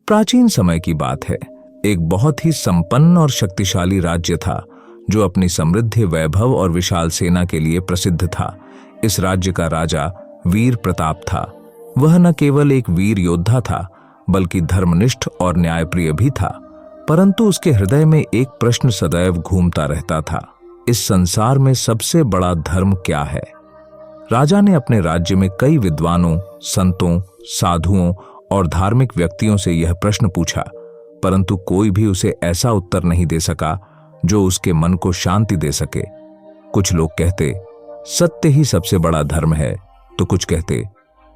प्राचीन समय की बात है। एक बहुत ही संपन्न और शक्तिशाली राज्य था जो अपनी समृद्धि, वैभव और विशाल सेना के लिए प्रसिद्ध था। इस राज्य का राजा वीर प्रताप था। वह न केवल एक वीर योद्धा था बल्कि धर्मनिष्ठ और न्यायप्रिय भी था। परंतु उसके हृदय में एक प्रश्न सदैव घूमता रहता था, इस संसार में सबसे बड़ा धर्म क्या है? राजा ने अपने राज्य में कई विद्वानों, संतों, साधुओं और धार्मिक व्यक्तियों से यह प्रश्न पूछा, परंतु कोई भी उसे ऐसा उत्तर नहीं दे सका जो उसके मन को शांति दे सके। कुछ लोग कहते सत्य ही सबसे बड़ा धर्म है, तो कुछ कहते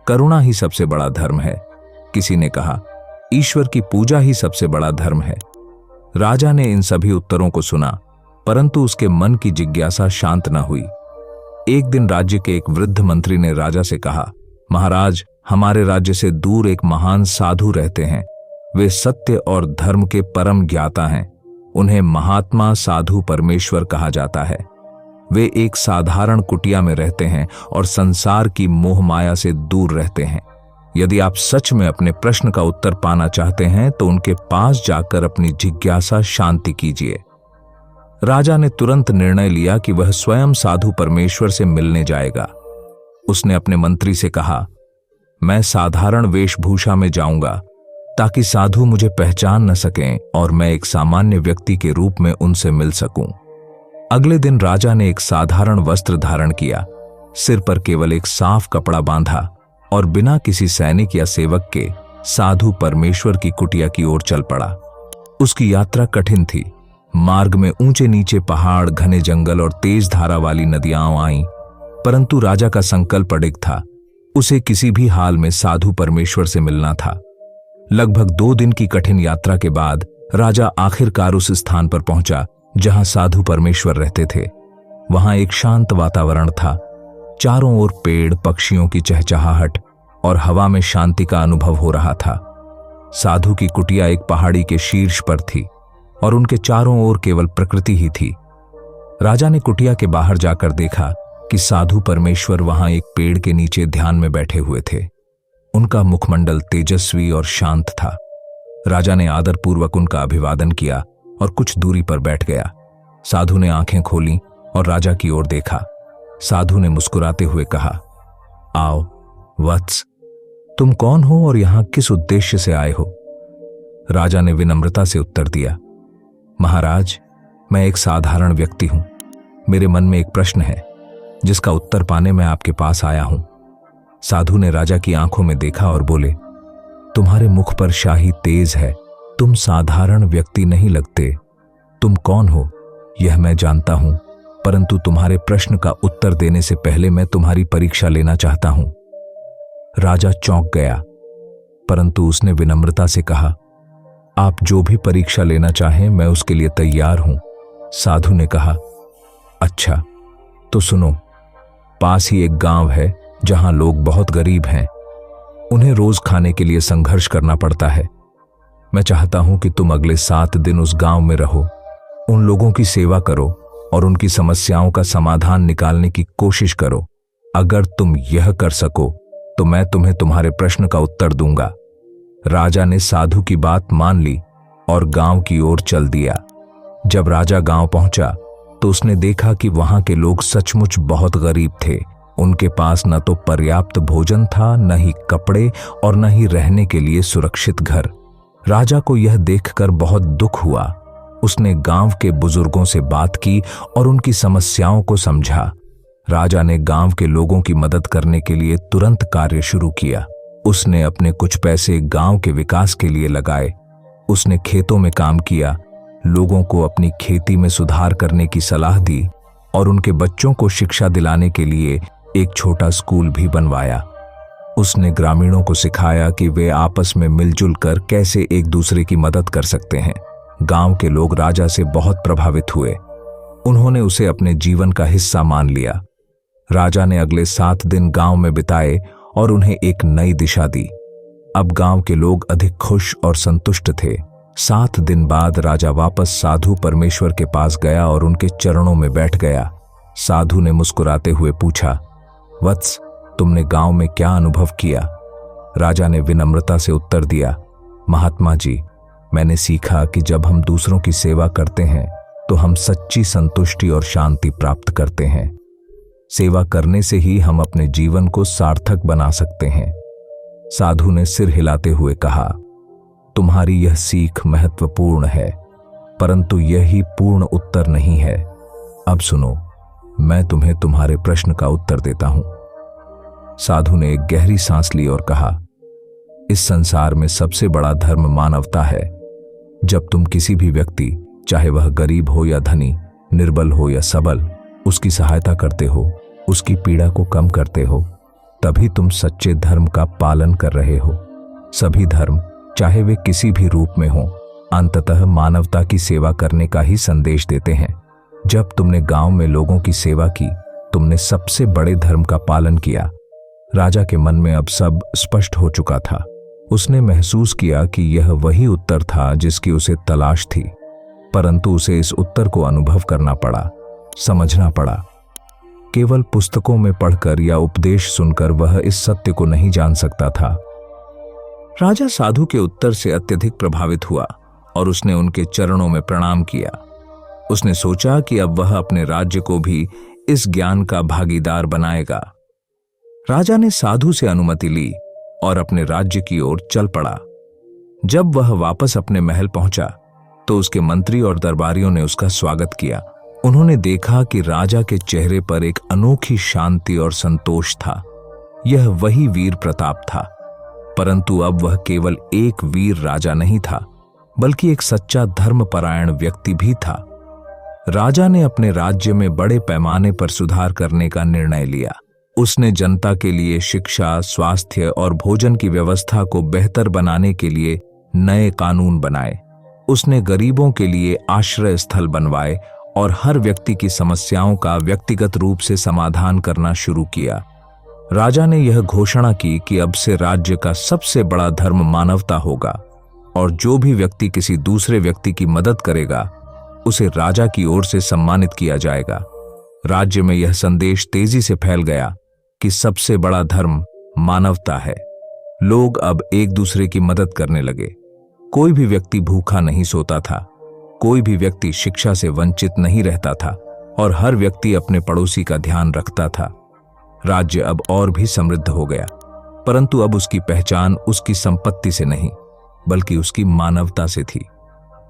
करुणा ही सबसे बड़ा धर्म है। किसी ने कहा ईश्वर की पूजा ही सबसे बड़ा धर्म है। राजा ने इन सभी उत्तरों को सुना, परंतु उसके मन की जिज्ञासा शांत न हुई। एक दिन राज्य के एक वृद्ध मंत्री ने राजा से कहा, महाराज, हमारे राज्य से दूर एक महान साधु रहते हैं। वे सत्य और धर्म के परम ज्ञाता हैं। उन्हें महात्मा साधु परमेश्वर कहा जाता है। वे एक साधारण कुटिया में रहते हैं और संसार की मोह माया से दूर रहते हैं। यदि आप सच में अपने प्रश्न का उत्तर पाना चाहते हैं तो उनके पास जाकर अपनी जिज्ञासा शांति कीजिए। राजा ने तुरंत निर्णय लिया कि वह स्वयं साधु परमेश्वर से मिलने जाएगा। उसने अपने मंत्री से कहा, मैं साधारण वेशभूषा में जाऊंगा ताकि साधु मुझे पहचान न सकें और मैं एक सामान्य व्यक्ति के रूप में उनसे मिल सकूं। अगले दिन राजा ने एक साधारण वस्त्र धारण किया, सिर पर केवल एक साफ कपड़ा बांधा और बिना किसी सैनिक या सेवक के साधु परमेश्वर की कुटिया की ओर चल पड़ा। उसकी यात्रा कठिन थी। मार्ग में ऊंचे नीचे पहाड़, घने जंगल और तेज धारा वाली नदियां आईं, परंतु राजा का संकल्प अडिग था। उसे किसी भी हाल में साधु परमेश्वर से मिलना था। लगभग 2 दिन की कठिन यात्रा के बाद राजा आखिरकार उस स्थान पर पहुंचा जहां साधु परमेश्वर रहते थे। वहां एक शांत वातावरण था। चारों ओर पेड़, पक्षियों की चहचहाहट और हवा में शांति का अनुभव हो रहा था। साधु की कुटिया एक पहाड़ी के शीर्ष पर थी और उनके चारों ओर केवल प्रकृति ही थी। राजा ने कुटिया के बाहर जाकर देखा कि साधु परमेश्वर वहां एक पेड़ के नीचे ध्यान में बैठे हुए थे। उनका मुखमंडल तेजस्वी और शांत था। राजा ने आदरपूर्वक उनका अभिवादन किया और कुछ दूरी पर बैठ गया। साधु ने आंखें खोलीं और राजा की ओर देखा। साधु ने मुस्कुराते हुए कहा, आओ वत्स, तुम कौन हो और यहां किस उद्देश्य से आए हो? राजा ने विनम्रता से उत्तर दिया, महाराज, मैं एक साधारण व्यक्ति हूं। मेरे मन में एक प्रश्न है जिसका उत्तर पाने मैं आपके पास आया हूं। साधु ने राजा की आंखों में देखा और बोले, तुम्हारे मुख पर शाही तेज है। तुम साधारण व्यक्ति नहीं लगते। तुम कौन हो यह मैं जानता हूं, परंतु तुम्हारे प्रश्न का उत्तर देने से पहले मैं तुम्हारी परीक्षा लेना चाहता हूं। राजा चौंक गया, परंतु उसने विनम्रता से कहा, आप जो भी परीक्षा लेना चाहें मैं उसके लिए तैयार हूं। साधु ने कहा, अच्छा तो सुनो। पास ही एक गांव है जहां लोग बहुत गरीब हैं। उन्हें रोज खाने के लिए संघर्ष करना पड़ता है। मैं चाहता हूं कि तुम अगले 7 दिन उस गांव में रहो, उन लोगों की सेवा करो और उनकी समस्याओं का समाधान निकालने की कोशिश करो। अगर तुम यह कर सको तो मैं तुम्हें तुम्हारे प्रश्न का उत्तर दूंगा। राजा ने साधु की बात मान ली और गांव की ओर चल दिया। जब राजा गांव पहुंचा तो उसने देखा कि वहां के लोग सचमुच बहुत गरीब थे। उनके पास न तो पर्याप्त भोजन था, न ही कपड़े और न ही रहने के लिए सुरक्षित घर। राजा को यह देखकर बहुत दुख हुआ। उसने गांव के बुजुर्गों से बात की और उनकी समस्याओं को समझा। राजा ने गांव के लोगों की मदद करने के लिए तुरंत कार्य शुरू किया। उसने अपने कुछ पैसे गांव के विकास के लिए लगाए। उसने खेतों में काम किया, लोगों को अपनी खेती में सुधार करने की सलाह दी और उनके बच्चों को शिक्षा दिलाने के लिए एक छोटा स्कूल भी बनवाया। उसने ग्रामीणों को सिखाया कि वे आपस में मिलजुल कर कैसे एक दूसरे की मदद कर सकते हैं। गांव के लोग राजा से बहुत प्रभावित हुए। उन्होंने उसे अपने जीवन का हिस्सा मान लिया। राजा ने अगले 7 दिन गांव में बिताए और उन्हें एक नई दिशा दी। अब गांव के लोग अधिक खुश और संतुष्ट थे। 7 दिन बाद राजा वापस साधु परमेश्वर के पास गया और उनके चरणों में बैठ गया। साधु ने मुस्कुराते हुए पूछा, वत्स, तुमने गांव में क्या अनुभव किया? राजा ने विनम्रता से उत्तर दिया, महात्मा जी, मैंने सीखा कि जब हम दूसरों की सेवा करते हैं तो हम सच्ची संतुष्टि और शांति प्राप्त करते हैं। सेवा करने से ही हम अपने जीवन को सार्थक बना सकते हैं। साधु ने सिर हिलाते हुए कहा, तुम्हारी यह सीख महत्वपूर्ण है, परंतु यही पूर्ण उत्तर नहीं है। अब सुनो, मैं तुम्हें तुम्हारे प्रश्न का उत्तर देता हूं। साधु ने एक गहरी सांस ली और कहा, इस संसार में सबसे बड़ा धर्म मानवता है। जब तुम किसी भी व्यक्ति, चाहे वह गरीब हो या धनी, निर्बल हो या सबल, उसकी सहायता करते हो, उसकी पीड़ा को कम करते हो, तभी तुम सच्चे धर्म का पालन कर रहे हो। सभी धर्म, चाहे वे किसी भी रूप में हों, अंततः मानवता की सेवा करने का ही संदेश देते हैं। जब तुमने गांव में लोगों की सेवा की, तुमने सबसे बड़े धर्म का पालन किया। राजा के मन में अब सब स्पष्ट हो चुका था। उसने महसूस किया कि यह वही उत्तर था जिसकी उसे तलाश थी, परंतु उसे इस उत्तर को अनुभव करना पड़ा, समझना पड़ा। केवल पुस्तकों में पढ़कर या उपदेश सुनकर वह इस सत्य को नहीं जान सकता था। राजा साधु के उत्तर से अत्यधिक प्रभावित हुआ और उसने उनके चरणों में प्रणाम किया। उसने सोचा कि अब वह अपने राज्य को भी इस ज्ञान का भागीदार बनाएगा। राजा ने साधु से अनुमति ली और अपने राज्य की ओर चल पड़ा। जब वह वापस अपने महल पहुंचा तो उसके मंत्री और दरबारियों ने उसका स्वागत किया। उन्होंने देखा कि राजा के चेहरे पर एक अनोखी शांति और संतोष था। यह वही वीर प्रताप था, परंतु अब वह केवल एक वीर राजा नहीं था, बल्कि एक सच्चा धर्मपरायण व्यक्ति भी था। राजा ने अपने राज्य में बड़े पैमाने पर सुधार करने का निर्णय लिया। उसने जनता के लिए शिक्षा, स्वास्थ्य और भोजन की व्यवस्था को बेहतर बनाने के लिए नए कानून बनाए। उसने गरीबों के लिए आश्रय स्थल बनवाए और हर व्यक्ति की समस्याओं का व्यक्तिगत रूप से समाधान करना शुरू किया। राजा ने यह घोषणा की कि अब से राज्य का सबसे बड़ा धर्म मानवता होगा और जो भी व्यक्ति किसी दूसरे व्यक्ति की मदद करेगा, उसे राजा की ओर से सम्मानित किया जाएगा। राज्य में यह संदेश तेजी से फैल गया कि सबसे बड़ा धर्म मानवता है। लोग अब एक दूसरे की मदद करने लगे। कोई भी व्यक्ति भूखा नहीं सोता था, कोई भी व्यक्ति शिक्षा से वंचित नहीं रहता था और हर व्यक्ति अपने पड़ोसी का ध्यान रखता था। राज्य अब और भी समृद्ध हो गया, परंतु अब उसकी पहचान उसकी संपत्ति से नहीं, बल्कि उसकी मानवता से थी।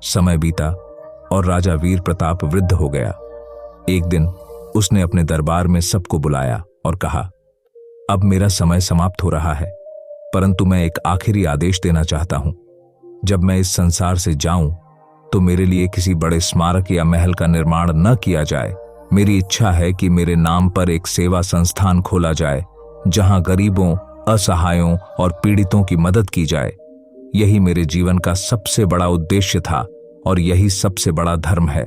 समय बीता और राजा वीर प्रताप वृद्ध हो गया। एक दिन उसने अपने दरबार में सबको बुलाया और कहा, अब मेरा समय समाप्त हो रहा है, परंतु मैं एक आखिरी आदेश देना चाहता हूं। जब मैं इस संसार से जाऊं तो मेरे लिए किसी बड़े स्मारक या महल का निर्माण न किया जाए। मेरी इच्छा है कि मेरे नाम पर एक सेवा संस्थान खोला जाए, जहां गरीबों, असहायों और पीड़ितों की मदद की जाए। यही मेरे जीवन का सबसे बड़ा उद्देश्य था और यही सबसे बड़ा धर्म है।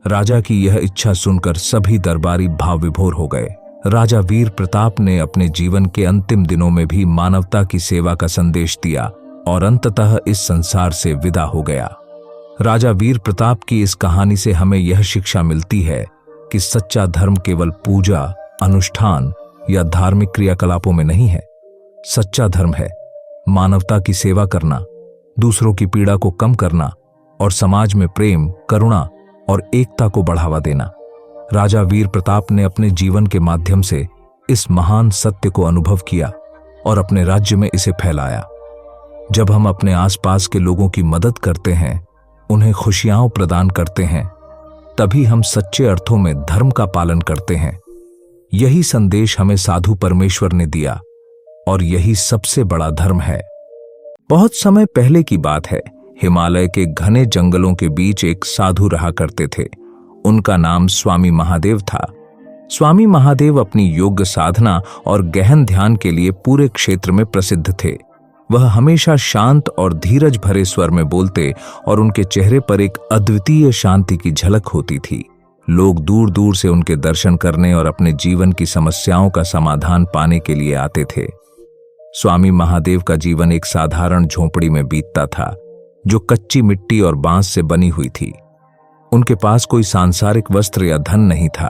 राजा की यह इच्छा सुनकर सभी दरबारी भाव विभोर हो गए। राजा वीर प्रताप ने अपने जीवन के अंतिम दिनों में भी मानवता की सेवा का संदेश दिया और अंततः इस संसार से विदा हो गया। राजा वीर प्रताप की इस कहानी से हमें यह शिक्षा मिलती है कि सच्चा धर्म केवल पूजा, अनुष्ठान या धार्मिक क्रियाकलापों में नहीं है। सच्चा धर्म है मानवता की सेवा करना, दूसरों की पीड़ा को कम करना और समाज में प्रेम, करुणा और एकता को बढ़ावा देना। राजा वीर प्रताप ने अपने जीवन के माध्यम से इस महान सत्य को अनुभव किया और अपने राज्य में इसे फैलाया। जब हम अपने आसपास के लोगों की मदद करते हैं, उन्हें खुशियां प्रदान करते हैं, तभी हम सच्चे अर्थों में धर्म का पालन करते हैं। यही संदेश हमें साधु परमेश्वर ने दिया और यही सबसे बड़ा धर्म है। बहुत समय पहले की बात है। हिमालय के घने जंगलों के बीच एक साधु रहा करते थे। उनका नाम स्वामी महादेव था। स्वामी महादेव अपनी योग साधना और गहन ध्यान के लिए पूरे क्षेत्र में प्रसिद्ध थे। वह हमेशा शांत और धीरज भरे स्वर में बोलते और उनके चेहरे पर एक अद्वितीय शांति की झलक होती थी। लोग दूर दूर से उनके दर्शन करने और अपने जीवन की समस्याओं का समाधान पाने के लिए आते थे। स्वामी महादेव का जीवन एक साधारण झोंपड़ी में बीतता था, जो कच्ची मिट्टी और बांस से बनी हुई थी। उनके पास कोई सांसारिक वस्त्र या धन नहीं था,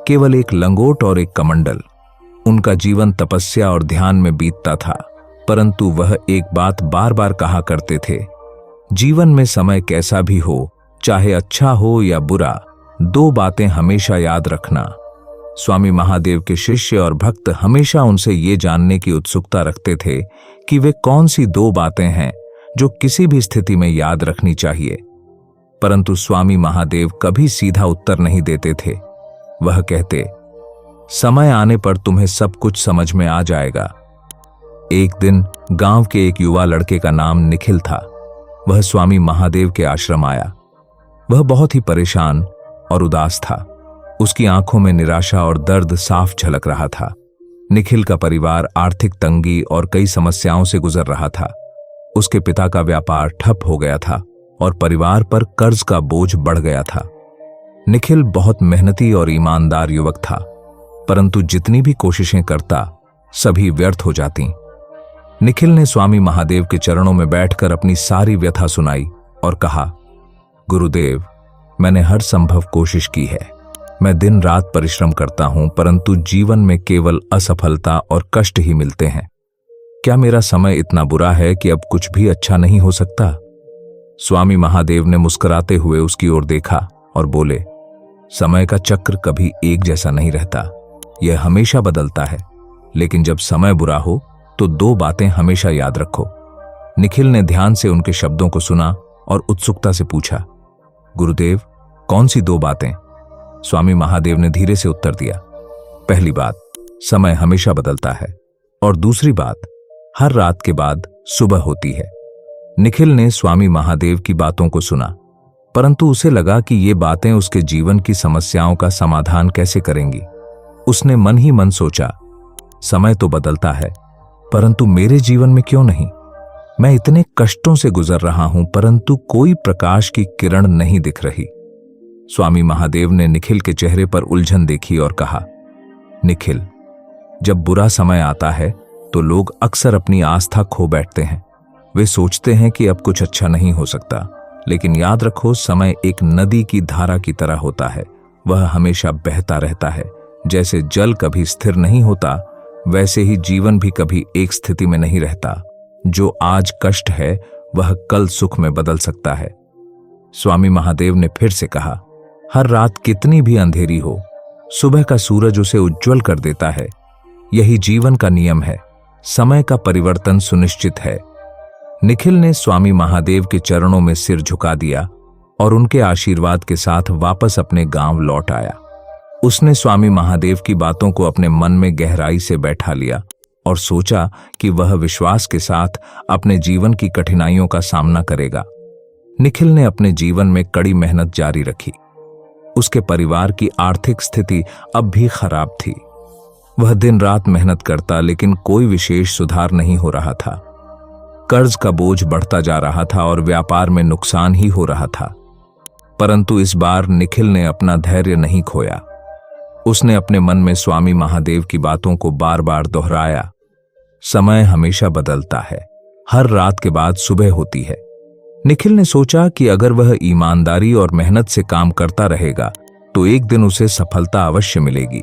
केवल एक लंगोट और एक कमंडल। उनका जीवन तपस्या और ध्यान में बीतता था। परंतु वह एक बात बार बार कहा करते थे, जीवन में समय कैसा भी हो, चाहे अच्छा हो या बुरा, दो बातें हमेशा याद रखना। स्वामी महादेव के शिष्य और भक्त हमेशा उनसे ये जानने की उत्सुकता रखते थे कि वे कौन सी दो बातें हैं जो किसी भी स्थिति में याद रखनी चाहिए। परंतु स्वामी महादेव कभी सीधा उत्तर नहीं देते थे। वह कहते, समय आने पर तुम्हें सब कुछ समझ में आ जाएगा। एक दिन गांव के एक युवा लड़के का नाम निखिल था। वह स्वामी महादेव के आश्रम आया। वह बहुत ही परेशान और उदास था। उसकी आंखों में निराशा और दर्द साफ झलक रहा था। निखिल का परिवार आर्थिक तंगी और कई समस्याओं से गुजर रहा था। उसके पिता का व्यापार ठप हो गया था और परिवार पर कर्ज का बोझ बढ़ गया था। निखिल बहुत मेहनती और ईमानदार युवक था, परंतु जितनी भी कोशिशें करता, सभी व्यर्थ हो जाती। निखिल ने स्वामी महादेव के चरणों में बैठकर अपनी सारी व्यथा सुनाई और कहा, गुरुदेव, मैंने हर संभव कोशिश की है। मैं दिन रात परिश्रम करता हूं, परंतु जीवन में केवल असफलता और कष्ट ही मिलते हैं। क्या मेरा समय इतना बुरा है कि अब कुछ भी अच्छा नहीं हो सकता? स्वामी महादेव ने मुस्कुराते हुए उसकी ओर देखा और बोले, समय का चक्र कभी एक जैसा नहीं रहता, यह हमेशा बदलता है। लेकिन जब समय बुरा हो तो दो बातें हमेशा याद रखो। निखिल ने ध्यान से उनके शब्दों को सुना और उत्सुकता से पूछा, गुरुदेव, कौन सी दो बातें? स्वामी महादेव ने धीरे से उत्तर दिया, पहली बात, समय हमेशा बदलता है, और दूसरी बात, हर रात के बाद सुबह होती है। निखिल ने स्वामी महादेव की बातों को सुना, परंतु उसे लगा कि ये बातें उसके जीवन की समस्याओं का समाधान कैसे करेंगी। उसने मन ही मन सोचा, समय तो बदलता है, परंतु मेरे जीवन में क्यों नहीं? मैं इतने कष्टों से गुजर रहा हूं, परंतु कोई प्रकाश की किरण नहीं दिख रही। स्वामी महादेव ने निखिल के चेहरे पर उलझन देखी और कहा, निखिल, जब बुरा समय आता है तो लोग अक्सर अपनी आस्था खो बैठते हैं। वे सोचते हैं कि अब कुछ अच्छा नहीं हो सकता, लेकिन याद रखो, समय एक नदी की धारा की तरह होता है। वह हमेशा बहता रहता है। जैसे जल कभी स्थिर नहीं होता, वैसे ही जीवन भी कभी एक स्थिति में नहीं रहता। जो आज कष्ट है, वह कल सुख में बदल सकता है। स्वामी महादेव ने फिर से कहा, हर रात कितनी भी अंधेरी हो, सुबह का सूरज उसे उज्जवल कर देता है। यही जीवन का नियम है। समय का परिवर्तन सुनिश्चित है। निखिल ने स्वामी महादेव के चरणों में सिर झुका दिया और उनके आशीर्वाद के साथ वापस अपने गांव लौट आया। उसने स्वामी महादेव की बातों को अपने मन में गहराई से बैठा लिया और सोचा कि वह विश्वास के साथ अपने जीवन की कठिनाइयों का सामना करेगा। निखिल ने अपने जीवन में कड़ी मेहनत जारी रखी। उसके परिवार की आर्थिक स्थिति अब भी खराब थी। वह दिन रात मेहनत करता, लेकिन कोई विशेष सुधार नहीं हो रहा था। कर्ज का बोझ बढ़ता जा रहा था और व्यापार में नुकसान ही हो रहा था। परंतु इस बार निखिल ने अपना धैर्य नहीं खोया। उसने अपने मन में स्वामी महादेव की बातों को बार बार दोहराया, समय हमेशा बदलता है, हर रात के बाद सुबह होती है। निखिल ने सोचा कि अगर वह ईमानदारी और मेहनत से काम करता रहेगा तो एक दिन उसे सफलता अवश्य मिलेगी।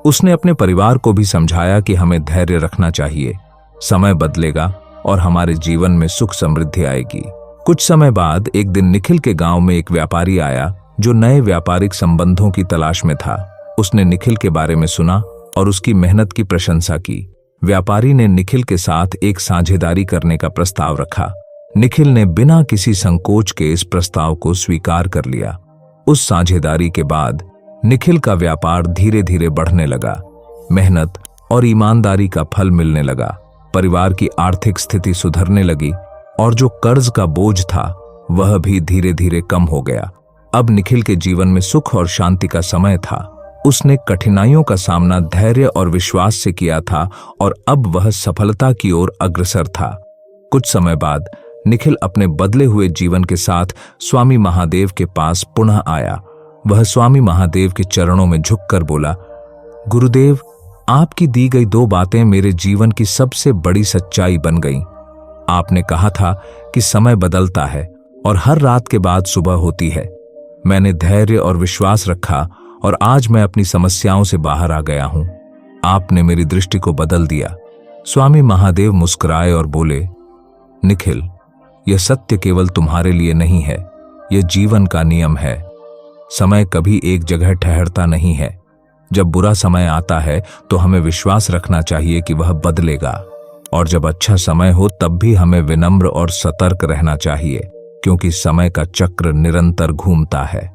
उसने अपने परिवार को भी समझाया कि हमें धैर्य रखना चाहिए, समय बदलेगा और हमारे जीवन में सुख समृद्धि आएगी। कुछ समय बाद एक दिन निखिल के गांव में एक व्यापारी आया जो नए व्यापारिक संबंधों की तलाश में था। उसने निखिल के बारे में सुना और उसकी मेहनत की प्रशंसा की। व्यापारी ने निखिल के साथ एक साझेदारी करने का प्रस्ताव रखा। निखिल ने बिना किसी संकोच के इस प्रस्ताव को स्वीकार कर लिया। उस साझेदारी के बाद निखिल का व्यापार धीरे धीरे बढ़ने लगा। मेहनत और ईमानदारी का फल मिलने लगा। परिवार की आर्थिक स्थिति सुधरने लगी और जो कर्ज का बोझ था वह भी धीरे धीरे कम हो गया। अब निखिल के जीवन में सुख और शांति का समय था। उसने कठिनाइयों का सामना धैर्य और विश्वास से किया था और अब वह सफलता की ओर अग्रसर था। कुछ समय बाद निखिल अपने बदले हुए जीवन के साथ स्वामी महादेव के पास पुनः आया। वह स्वामी महादेव के चरणों में झुककर बोला, गुरुदेव, आपकी दी गई दो बातें मेरे जीवन की सबसे बड़ी सच्चाई बन गईं। आपने कहा था कि समय बदलता है और हर रात के बाद सुबह होती है। मैंने धैर्य और विश्वास रखा और आज मैं अपनी समस्याओं से बाहर आ गया हूं। आपने मेरी दृष्टि को बदल दिया। स्वामी महादेव मुस्कुराए और बोले, निखिल, यह सत्य केवल तुम्हारे लिए नहीं है, यह जीवन का नियम है। समय कभी एक जगह ठहरता नहीं है। जब बुरा समय आता है तो हमें विश्वास रखना चाहिए कि वह बदलेगा, और जब अच्छा समय हो तब भी हमें विनम्र और सतर्क रहना चाहिए, क्योंकि समय का चक्र निरंतर घूमता है।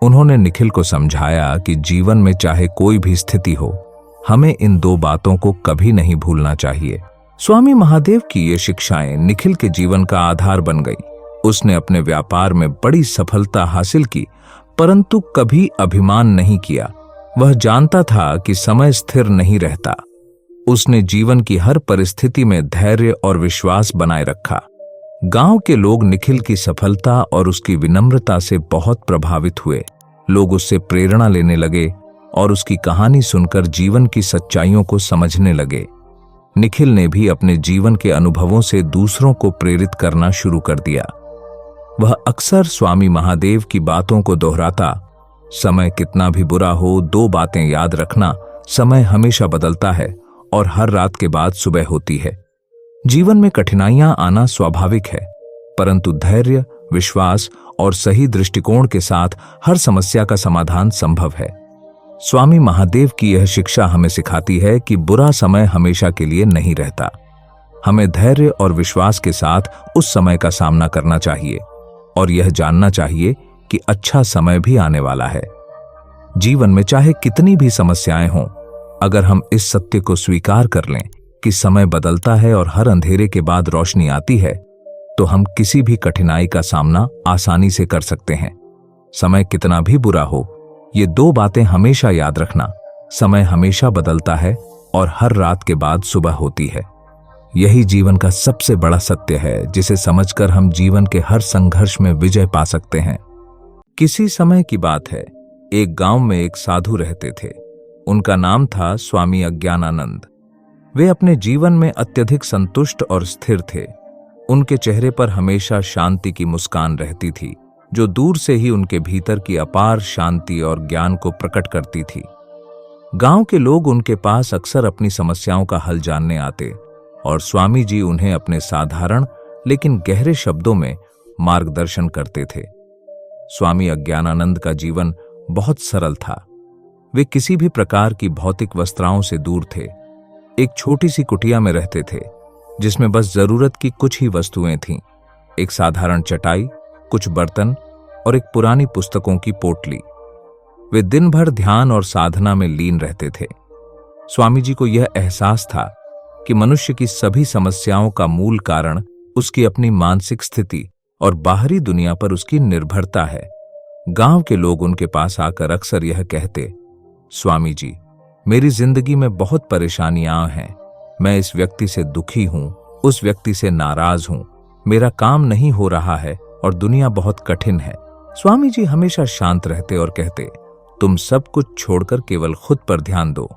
उन्होंने निखिल को समझाया कि जीवन में चाहे कोई भी स्थिति हो, हमें इन दो बातों को कभी नहीं भूलना चाहिए। स्वामी महादेव की ये शिक्षाएं निखिल के जीवन का आधार बन गई। उसने अपने व्यापार में बड़ी सफलता हासिल की, परंतु कभी अभिमान नहीं किया। वह जानता था कि समय स्थिर नहीं रहता। उसने जीवन की हर परिस्थिति में धैर्य और विश्वास बनाए रखा। गांव के लोग निखिल की सफलता और उसकी विनम्रता से बहुत प्रभावित हुए। लोग उससे प्रेरणा लेने लगे और उसकी कहानी सुनकर जीवन की सच्चाइयों को समझने लगे। निखिल ने भी अपने जीवन के अनुभवों से दूसरों को प्रेरित करना शुरू कर दिया। वह अक्सर स्वामी महादेव की बातों को दोहराता, समय कितना भी बुरा हो, दो बातें याद रखना, समय हमेशा बदलता है और हर रात के बाद सुबह होती है। जीवन में कठिनाइयां आना स्वाभाविक है, परंतु धैर्य, विश्वास और सही दृष्टिकोण के साथ हर समस्या का समाधान संभव है। स्वामी महादेव की यह शिक्षा हमें सिखाती है कि बुरा समय हमेशा के लिए नहीं रहता। हमें धैर्य और विश्वास के साथ उस समय का सामना करना चाहिए और यह जानना चाहिए कि अच्छा समय भी आने वाला है। जीवन में चाहे कितनी भी समस्याएं हों, अगर हम इस सत्य को स्वीकार कर लें कि समय बदलता है और हर अंधेरे के बाद रोशनी आती है, तो हम किसी भी कठिनाई का सामना आसानी से कर सकते हैं। समय कितना भी बुरा हो, ये दो बातें हमेशा याद रखना, समय हमेशा बदलता है और हर रात के बाद सुबह होती है। यही जीवन का सबसे बड़ा सत्य है, जिसे समझकर हम जीवन के हर संघर्ष में विजय पा सकते हैं। किसी समय की बात है, एक गांव में एक साधु रहते थे। उनका नाम था स्वामी अज्ञानानंद। वे अपने जीवन में अत्यधिक संतुष्ट और स्थिर थे। उनके चेहरे पर हमेशा शांति की मुस्कान रहती थी, जो दूर से ही उनके भीतर की अपार शांति और ज्ञान को प्रकट करती थी। गांव के लोग उनके पास अक्सर अपनी समस्याओं का हल जानने आते और स्वामी जी उन्हें अपने साधारण लेकिन गहरे शब्दों में मार्गदर्शन करते थे। स्वामी अज्ञानानंद का जीवन बहुत सरल था। वे किसी भी प्रकार की भौतिक वस्त्राओं से दूर थे। एक छोटी सी कुटिया में रहते थे, जिसमें बस जरूरत की कुछ ही वस्तुएं थीं। एक साधारण चटाई, कुछ बर्तन और एक पुरानी पुस्तकों की पोटली। वे दिन भर ध्यान और साधना में लीन रहते थे। स्वामी जी को यह एहसास था कि मनुष्य की सभी समस्याओं का मूल कारण उसकी अपनी मानसिक स्थिति और बाहरी दुनिया पर उसकी निर्भरता है। गांव के लोग उनके पास आकर अक्सर यह कहते, स्वामी जी, मेरी जिंदगी में बहुत परेशानियां हैं। मैं इस व्यक्ति से दुखी हूं, उस व्यक्ति से नाराज हूं, मेरा काम नहीं हो रहा है और दुनिया बहुत कठिन है। स्वामी जी हमेशा शांत रहते और कहते, तुम सब कुछ छोड़कर केवल खुद पर ध्यान दो,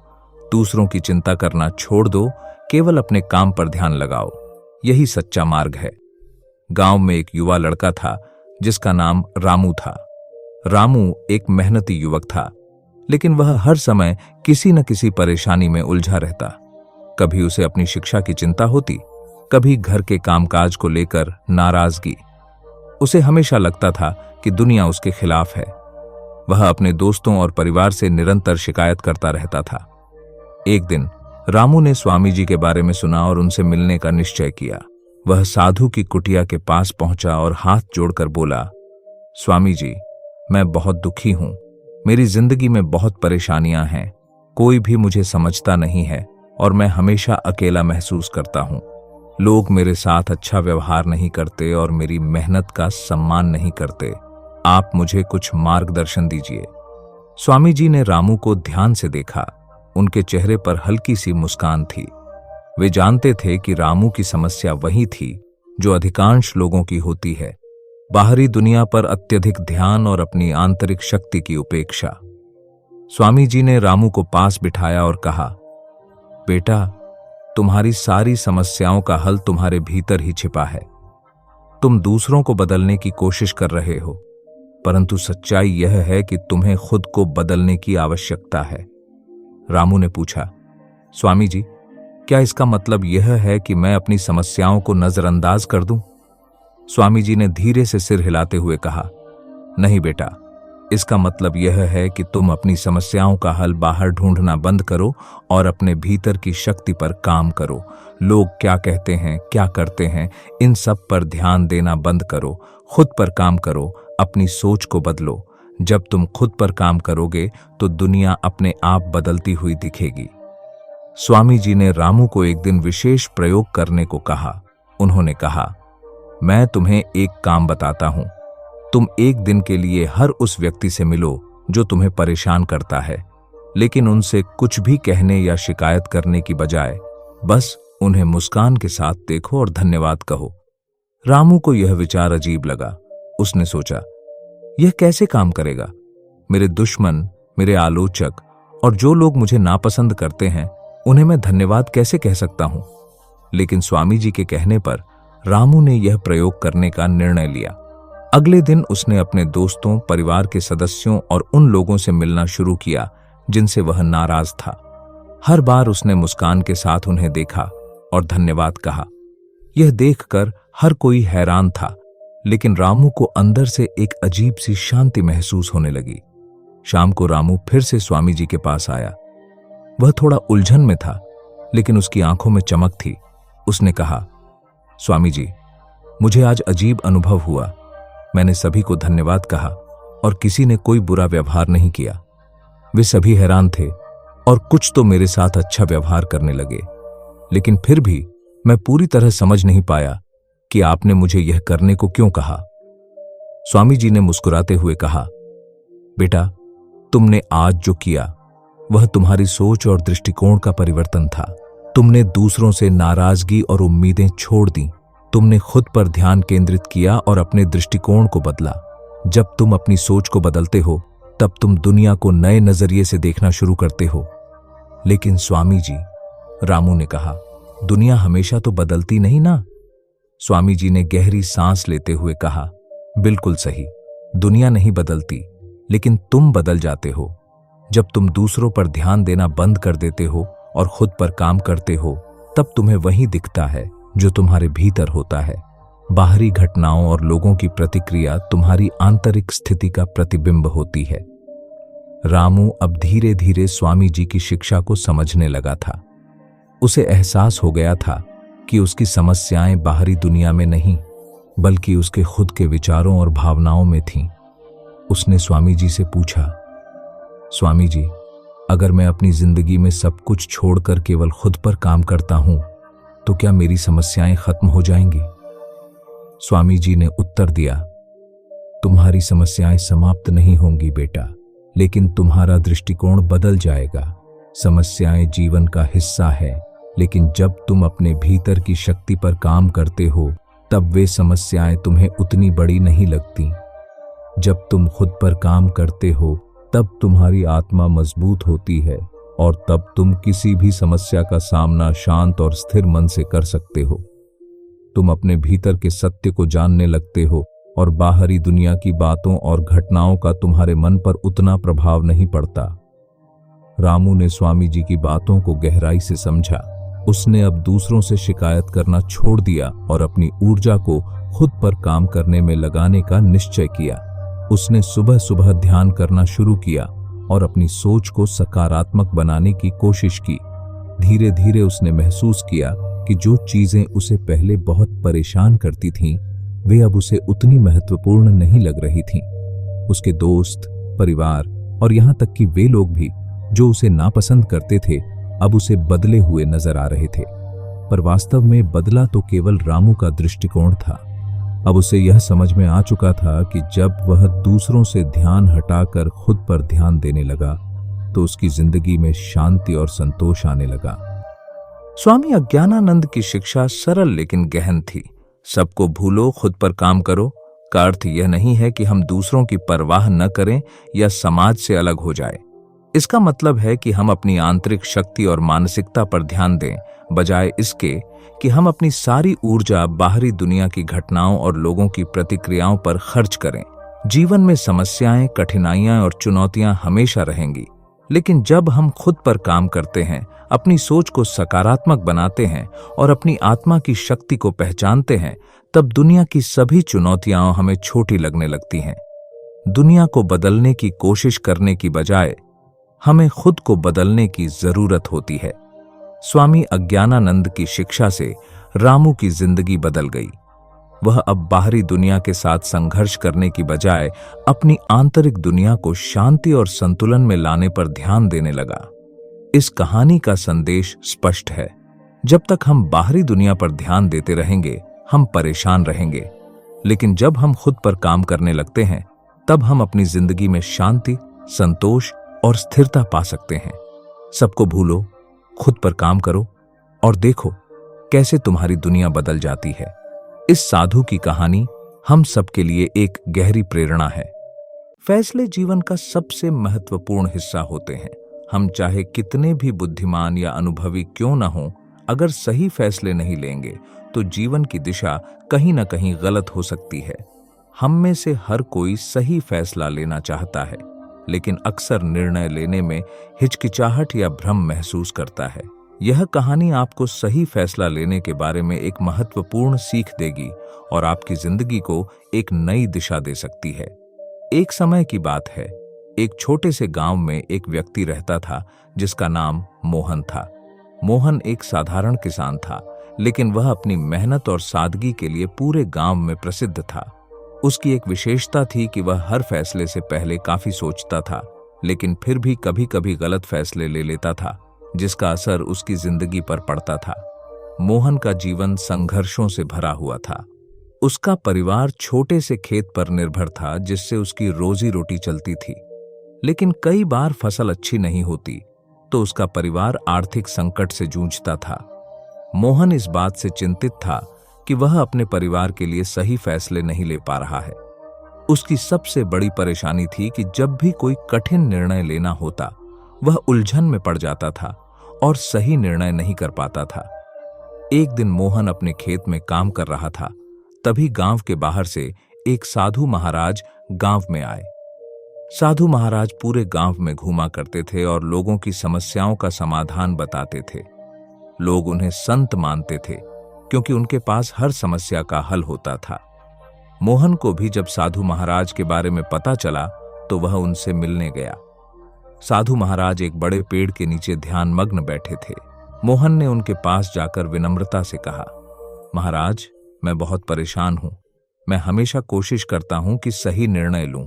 दूसरों की चिंता करना छोड़ दो, केवल अपने काम पर ध्यान लगाओ, यही सच्चा मार्ग है। गांव में एक युवा लड़का था जिसका नाम रामू था। रामू एक मेहनती युवक था, लेकिन वह हर समय किसी न किसी परेशानी में उलझा रहता। कभी उसे अपनी शिक्षा की चिंता होती, कभी घर के कामकाज को लेकर नाराजगी। उसे हमेशा लगता था कि दुनिया उसके खिलाफ है। वह अपने दोस्तों और परिवार से निरंतर शिकायत करता रहता था। एक दिन रामू ने स्वामी जी के बारे में सुना और उनसे मिलने का निश्चय किया। वह साधु की कुटिया के पास पहुंचा और हाथ जोड़कर बोला, स्वामी जी, मैं बहुत दुखी हूं। मेरी जिंदगी में बहुत परेशानियां हैं। कोई भी मुझे समझता नहीं है और मैं हमेशा अकेला महसूस करता हूं। लोग मेरे साथ अच्छा व्यवहार नहीं करते और मेरी मेहनत का सम्मान नहीं करते। आप मुझे कुछ मार्गदर्शन दीजिए। स्वामी जी ने रामू को ध्यान से देखा। उनके चेहरे पर हल्की सी मुस्कान थी। वे जानते थे कि रामू की समस्या वही थी जो अधिकांश लोगों की होती है, बाहरी दुनिया पर अत्यधिक ध्यान और अपनी आंतरिक शक्ति की उपेक्षा। स्वामी जी ने रामू को पास बिठाया और कहा, बेटा, तुम्हारी सारी समस्याओं का हल तुम्हारे भीतर ही छिपा है। तुम दूसरों को बदलने की कोशिश कर रहे हो, परंतु सच्चाई यह है कि तुम्हें खुद को बदलने की आवश्यकता है। रामू ने पूछा, स्वामी जी, क्या इसका मतलब यह है कि मैं अपनी समस्याओं को नजरअंदाज कर दूं? स्वामी जी ने धीरे से सिर हिलाते हुए कहा, नहीं बेटा, इसका मतलब यह है कि तुम अपनी समस्याओं का हल बाहर ढूंढना बंद करो और अपने भीतर की शक्ति पर काम करो। लोग क्या कहते हैं, क्या करते हैं, इन सब पर ध्यान देना बंद करो। खुद पर काम करो, अपनी सोच को बदलो। जब तुम खुद पर काम करोगे तो दुनिया अपने आप बदलती हुई दिखेगी। स्वामी जी ने रामू को एक दिन विशेष प्रयोग करने को कहा। उन्होंने कहा, मैं तुम्हें एक काम बताता हूं। तुम एक दिन के लिए हर उस व्यक्ति से मिलो जो तुम्हें परेशान करता है, लेकिन उनसे कुछ भी कहने या शिकायत करने की बजाय बस उन्हें मुस्कान के साथ देखो और धन्यवाद कहो। रामू को यह विचार अजीब लगा। उसने सोचा, यह कैसे काम करेगा? मेरे दुश्मन, मेरे आलोचक और जो लोग मुझे नापसंद करते हैं, उन्हें मैं धन्यवाद कैसे कह सकता हूं? लेकिन स्वामी जी के कहने पर रामू ने यह प्रयोग करने का निर्णय लिया। अगले दिन उसने अपने दोस्तों, परिवार के सदस्यों और उन लोगों से मिलना शुरू किया जिनसे वह नाराज था। हर बार उसने मुस्कान के साथ उन्हें देखा और धन्यवाद कहा। यह देखकर हर कोई हैरान था, लेकिन रामू को अंदर से एक अजीब सी शांति महसूस होने लगी। शाम को रामू फिर से स्वामी जी के पास आया। वह थोड़ा उलझन में था, लेकिन उसकी आंखों में चमक थी। उसने कहा, स्वामी जी, मुझे आज अजीब अनुभव हुआ। मैंने सभी को धन्यवाद कहा और किसी ने कोई बुरा व्यवहार नहीं किया। वे सभी हैरान थे और कुछ तो मेरे साथ अच्छा व्यवहार करने लगे, लेकिन फिर भी मैं पूरी तरह समझ नहीं पाया कि आपने मुझे यह करने को क्यों कहा। स्वामी जी ने मुस्कुराते हुए कहा, बेटा, तुमने आज जो किया वह तुम्हारी सोच और दृष्टिकोण का परिवर्तन था। तुमने दूसरों से नाराजगी और उम्मीदें छोड़ दी। तुमने खुद पर ध्यान केंद्रित किया और अपने दृष्टिकोण को बदला। जब तुम अपनी सोच को बदलते हो, तब तुम दुनिया को नए नजरिए से देखना शुरू करते हो। लेकिन स्वामी जी, रामू ने कहा, दुनिया हमेशा तो बदलती नहीं ना। स्वामी जी ने गहरी सांस लेते हुए कहा, बिल्कुल सही, दुनिया नहीं बदलती, लेकिन तुम बदल जाते हो। जब तुम दूसरों पर ध्यान देना बंद कर देते हो और खुद पर काम करते हो, तब तुम्हें वही दिखता है जो तुम्हारे भीतर होता है। बाहरी घटनाओं और लोगों की प्रतिक्रिया तुम्हारी आंतरिक स्थिति का प्रतिबिंब होती है। रामू अब धीरे धीरे स्वामी जी की शिक्षा को समझने लगा था। उसे एहसास हो गया था कि उसकी समस्याएं बाहरी दुनिया में नहीं, बल्कि उसके खुद के विचारों और भावनाओं में थीं। उसने स्वामी जी से पूछा, स्वामी जी, अगर मैं अपनी जिंदगी में सब कुछ छोड़कर केवल खुद पर काम करता हूं, तो क्या मेरी समस्याएं खत्म हो जाएंगी? स्वामी जी ने उत्तर दिया, तुम्हारी समस्याएं समाप्त नहीं होंगी बेटा, लेकिन तुम्हारा दृष्टिकोण बदल जाएगा। समस्याएं जीवन का हिस्सा है, लेकिन जब तुम अपने भीतर की शक्ति पर काम करते हो, तब वे समस्याएं तुम्हें उतनी बड़ी नहीं लगती। जब तुम खुद पर काम करते हो, तब तुम्हारी आत्मा मजबूत होती है और तब तुम किसी भी समस्या का सामना शांत और स्थिर मन से कर सकते हो। तुम अपने भीतर के सत्य को जानने लगते हो और बाहरी दुनिया की बातों और घटनाओं का तुम्हारे मन पर उतना प्रभाव नहीं पड़ता। रामू ने स्वामी जी की बातों को गहराई से समझा। उसने अब दूसरों से शिकायत करना छोड़ दिया और अपनी ऊर्जा को खुद पर काम करने में लगाने का निश्चय किया। उसने सुबह सुबह ध्यान करना शुरू किया और अपनी सोच को सकारात्मक बनाने की कोशिश की। धीरे धीरे उसने महसूस किया कि जो चीजें उसे पहले बहुत परेशान करती थीं, वे अब उसे उतनी महत्वपूर्ण नहीं लग रही थीं। उसके दोस्त, परिवार और यहाँ तक कि वे लोग भी जो उसे नापसंद करते थे, अब उसे बदले हुए नजर आ रहे थे। पर वास्तव में बदला तो केवल रामू का दृष्टिकोण था। अब उसे यह समझ में आ चुका था कि जब वह दूसरों से ध्यान हटाकर खुद पर ध्यान देने लगा, तो उसकी जिंदगी में शांति और संतोष आने लगा। स्वामी अज्ञानानंद की शिक्षा सरल लेकिन गहन थी। सबको भूलो, खुद पर काम करो का अर्थ यह नहीं है कि हम दूसरों की परवाह न करें या समाज से अलग हो जाए। इसका मतलब है कि हम अपनी आंतरिक शक्ति और मानसिकता पर ध्यान दें, बजाय इसके कि हम अपनी सारी ऊर्जा बाहरी दुनिया की घटनाओं और लोगों की प्रतिक्रियाओं पर खर्च करें। जीवन में समस्याएं, कठिनाइयां और चुनौतियां हमेशा रहेंगी, लेकिन जब हम खुद पर काम करते हैं, अपनी सोच को सकारात्मक बनाते हैं और अपनी आत्मा की शक्ति को पहचानते हैं, तब दुनिया की सभी चुनौतियां हमें छोटी लगने लगती हैं। दुनिया को बदलने की कोशिश करने की बजाय हमें खुद को बदलने की जरूरत होती है। स्वामी अज्ञानानंद की शिक्षा से रामू की जिंदगी बदल गई। वह अब बाहरी दुनिया के साथ संघर्ष करने की बजाय अपनी आंतरिक दुनिया को शांति और संतुलन में लाने पर ध्यान देने लगा। इस कहानी का संदेश स्पष्ट है। जब तक हम बाहरी दुनिया पर ध्यान देते रहेंगे, हम परेशान रहेंगे। लेकिन जब हम खुद पर काम करने लगते हैं, तब हम अपनी जिंदगी में शांति, संतोष और स्थिरता पा सकते हैं। सबको भूलो, खुद पर काम करो और देखो कैसे तुम्हारी दुनिया बदल जाती है। इस साधु की कहानी हम सबके लिए एक गहरी प्रेरणा है। फैसले जीवन का सबसे महत्वपूर्ण हिस्सा होते हैं। हम चाहे कितने भी बुद्धिमान या अनुभवी क्यों न हों, अगर सही फैसले नहीं लेंगे तो जीवन की दिशा कहीं न कहीं गलत हो सकती है। हम में से हर कोई सही फैसला लेना चाहता है, लेकिन अक्सर निर्णय लेने में हिचकिचाहट या भ्रम महसूस करता है। यह कहानी आपको सही फैसला लेने के बारे में एक महत्वपूर्ण सीख देगी और आपकी जिंदगी को एक नई दिशा दे सकती है। एक समय की बात है, एक छोटे से गांव में एक व्यक्ति रहता था जिसका नाम मोहन था। मोहन एक साधारण किसान था, लेकिन वह अपनी मेहनत और सादगी के लिए पूरे गांव में प्रसिद्ध था। उसकी एक विशेषता थी कि वह हर फैसले से पहले काफी सोचता था, लेकिन फिर भी कभी कभी गलत फैसले ले लेता था, जिसका असर उसकी जिंदगी पर पड़ता था। मोहन का जीवन संघर्षों से भरा हुआ था। उसका परिवार छोटे से खेत पर निर्भर था, जिससे उसकी रोजी रोटी चलती थी। लेकिन कई बार फसल अच्छी नहीं होती तो उसका परिवार आर्थिक संकट से जूझता था। मोहन इस बात से चिंतित था कि वह अपने परिवार के लिए सही फैसले नहीं ले पा रहा है। उसकी सबसे बड़ी परेशानी थी कि जब भी कोई कठिन निर्णय लेना होता, वह उलझन में पड़ जाता था और सही निर्णय नहीं कर पाता था। एक दिन मोहन अपने खेत में काम कर रहा था, तभी गांव के बाहर से एक साधु महाराज गांव में आए। साधु महाराज पूरे गांव में घूमा करते थे और लोगों की समस्याओं का समाधान बताते थे। लोग उन्हें संत मानते थे क्योंकि उनके पास हर समस्या का हल होता था। मोहन को भी जब साधु महाराज के बारे में पता चला तो वह उनसे मिलने गया। साधु महाराज एक बड़े पेड़ के नीचे ध्यानमग्न बैठे थे। मोहन ने उनके पास जाकर विनम्रता से कहा, महाराज, मैं बहुत परेशान हूं। मैं हमेशा कोशिश करता हूं कि सही निर्णय लूं,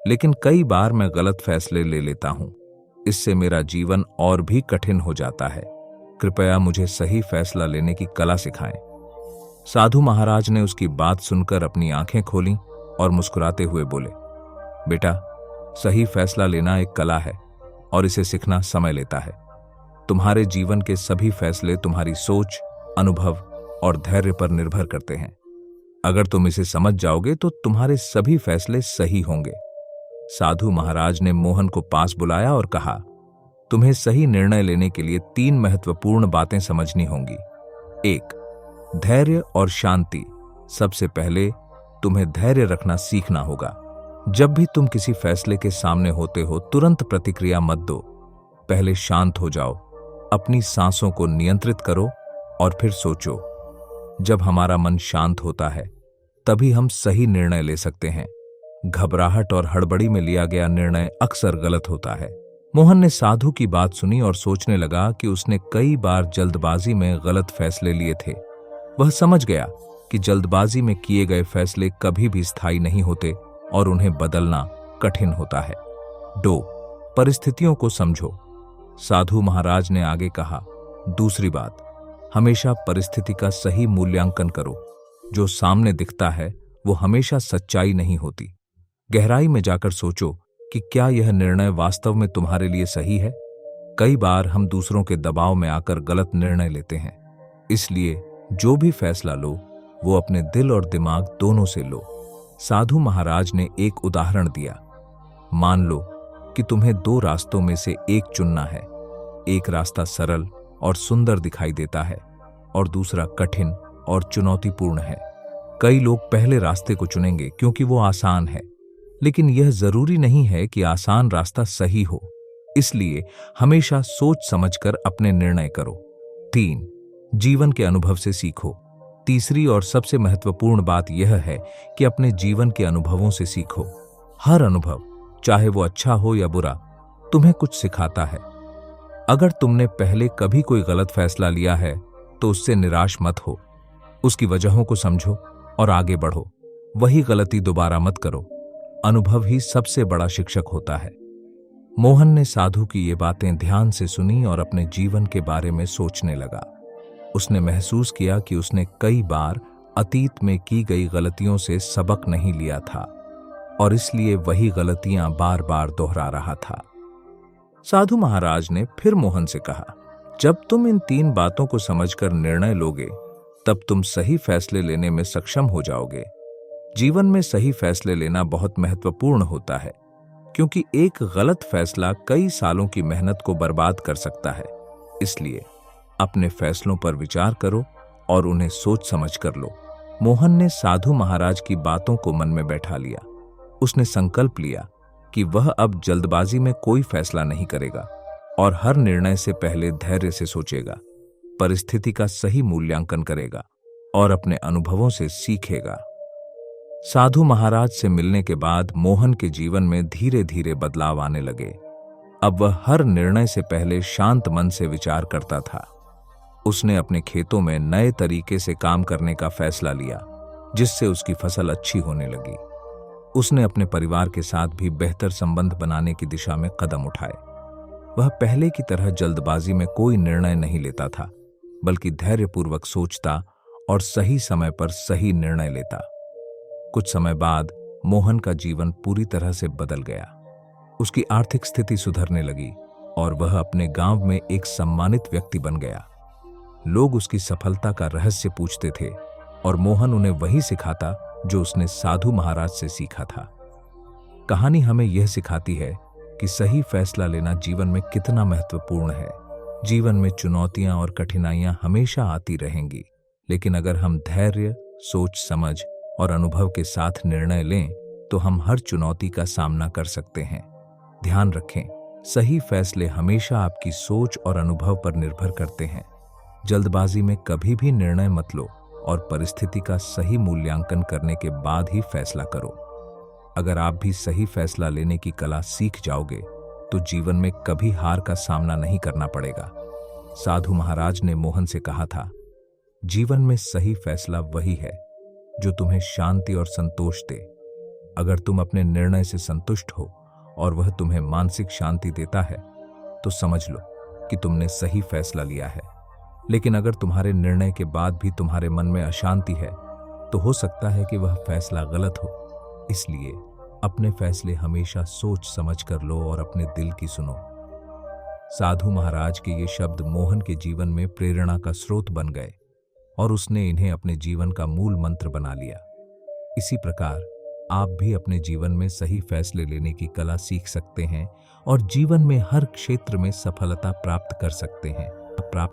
लेकिन कई बार मैं गलत फैसले ले लेता हूं। इससे मेरा जीवन और भी कठिन हो जाता है। कृपया मुझे सही फैसला लेने की कला सिखाएं। साधु महाराज ने उसकी बात सुनकर अपनी आंखें खोलीं और मुस्कुराते हुए बोले, बेटा, सही फैसला लेना एक कला है और इसे सीखना समय लेता है। तुम्हारे जीवन के सभी फैसले तुम्हारी सोच, अनुभव और धैर्य पर निर्भर करते हैं। अगर तुम इसे समझ जाओगे तो तुम्हारे सभी फैसले सही होंगे। साधु महाराज ने मोहन को पास बुलाया और कहा, तुम्हें सही निर्णय लेने के लिए 3 महत्वपूर्ण बातें समझनी होंगी। 1, धैर्य और शांति। सबसे पहले तुम्हें धैर्य रखना सीखना होगा। जब भी तुम किसी फैसले के सामने होते हो, तुरंत प्रतिक्रिया मत दो। पहले शांत हो जाओ, अपनी सांसों को नियंत्रित करो और फिर सोचो। जब हमारा मन शांत होता है, तभी हम सही निर्णय ले सकते हैं। घबराहट और हड़बड़ी में लिया गया निर्णय अक्सर गलत होता है। मोहन ने साधु की बात सुनी और सोचने लगा कि उसने कई बार जल्दबाजी में गलत फैसले लिए थे। वह समझ गया कि जल्दबाजी में किए गए फैसले कभी भी स्थायी नहीं होते और उन्हें बदलना कठिन होता है। 2, परिस्थितियों को समझो। साधु महाराज ने आगे कहा, दूसरी बात, हमेशा परिस्थिति का सही मूल्यांकन करो। जो सामने दिखता है वो हमेशा सच्चाई नहीं होती। गहराई में जाकर सोचो कि क्या यह निर्णय वास्तव में तुम्हारे लिए सही है। कई बार हम दूसरों के दबाव में आकर गलत निर्णय लेते हैं। इसलिए जो भी फैसला लो, वो अपने दिल और दिमाग दोनों से लो। साधु महाराज ने एक उदाहरण दिया। मान लो कि तुम्हें 2 रास्तों में से एक चुनना है। एक रास्ता सरल और सुंदर दिखाई देता है और दूसरा कठिन और चुनौतीपूर्ण है। कई लोग पहले रास्ते को चुनेंगे क्योंकि वो आसान है, लेकिन यह जरूरी नहीं है कि आसान रास्ता सही हो। इसलिए हमेशा सोच समझकर अपने निर्णय करो। 3. जीवन के अनुभव से सीखो। तीसरी और सबसे महत्वपूर्ण बात यह है कि अपने जीवन के अनुभवों से सीखो। हर अनुभव, चाहे वो अच्छा हो या बुरा, तुम्हें कुछ सिखाता है। अगर तुमने पहले कभी कोई गलत फैसला लिया है तो उससे निराश मत हो। उसकी वजहों को समझो और आगे बढ़ो। वही गलती दोबारा मत करो। अनुभव ही सबसे बड़ा शिक्षक होता है। मोहन ने साधु की ये बातें ध्यान से सुनी और अपने जीवन के बारे में सोचने लगा। उसने महसूस किया कि उसने कई बार अतीत में की गई गलतियों से सबक नहीं लिया था और इसलिए वही गलतियां बार बार दोहरा रहा था। साधु महाराज ने फिर मोहन से कहा, जब तुम इन 3 बातों को समझकर निर्णय लोगे तब तुम सही फैसले लेने में सक्षम हो जाओगे। जीवन में सही फैसले लेना बहुत महत्वपूर्ण होता है, क्योंकि एक गलत फैसला कई सालों की मेहनत को बर्बाद कर सकता है। इसलिए अपने फैसलों पर विचार करो और उन्हें सोच समझ कर लो। मोहन ने साधु महाराज की बातों को मन में बैठा लिया। उसने संकल्प लिया कि वह अब जल्दबाजी में कोई फैसला नहीं करेगा और हर निर्णय से पहले धैर्य से सोचेगा, परिस्थिति का सही मूल्यांकन करेगा और अपने अनुभवों से सीखेगा। साधु महाराज से मिलने के बाद मोहन के जीवन में धीरे धीरे बदलाव आने लगे। अब वह हर निर्णय से पहले शांत मन से विचार करता था। उसने अपने खेतों में नए तरीके से काम करने का फैसला लिया, जिससे उसकी फसल अच्छी होने लगी। उसने अपने परिवार के साथ भी बेहतर संबंध बनाने की दिशा में कदम उठाए। वह पहले की तरह जल्दबाजी में कोई निर्णय नहीं लेता था, बल्कि धैर्यपूर्वक सोचता और सही समय पर सही निर्णय लेता। कुछ समय बाद मोहन का जीवन पूरी तरह से बदल गया। उसकी आर्थिक स्थिति सुधरने लगी और वह अपने गांव में एक सम्मानित व्यक्ति बन गया। लोग उसकी सफलता का रहस्य पूछते थे और मोहन उन्हें वही सिखाता जो उसने साधु महाराज से सीखा था। कहानी हमें यह सिखाती है कि सही फैसला लेना जीवन में कितना महत्वपूर्ण है। जीवन में चुनौतियां और कठिनाइयां हमेशा आती रहेंगी, लेकिन अगर हम धैर्य, सोच समझ और अनुभव के साथ निर्णय लें तो हम हर चुनौती का सामना कर सकते हैं। ध्यान रखें, सही फैसले हमेशा आपकी सोच और अनुभव पर निर्भर करते हैं। जल्दबाजी में कभी भी निर्णय मत लो और परिस्थिति का सही मूल्यांकन करने के बाद ही फैसला करो। अगर आप भी सही फैसला लेने की कला सीख जाओगे तो जीवन में कभी हार का सामना नहीं करना पड़ेगा। साधु महाराज ने मोहन से कहा था, जीवन में सही फैसला वही है जो तुम्हें शांति और संतोष दे। अगर तुम अपने निर्णय से संतुष्ट हो और वह तुम्हें मानसिक शांति देता है तो समझ लो कि तुमने सही फैसला लिया है। लेकिन अगर तुम्हारे निर्णय के बाद भी तुम्हारे मन में अशांति है तो हो सकता है कि वह फैसला गलत हो। इसलिए अपने फैसले हमेशा सोच समझ कर लो और अपने दिल की सुनो। साधु महाराज के ये शब्द मोहन के जीवन में प्रेरणा का स्रोत बन गए और उसने इन्हें अपने जीवन का मूल मंत्र बना लिया। इसी प्रकार आप भी अपने जीवन में सही फैसले लेने की कला सीख सकते हैं और जीवन में हर क्षेत्र में सफलता प्राप्त कर सकते हैं।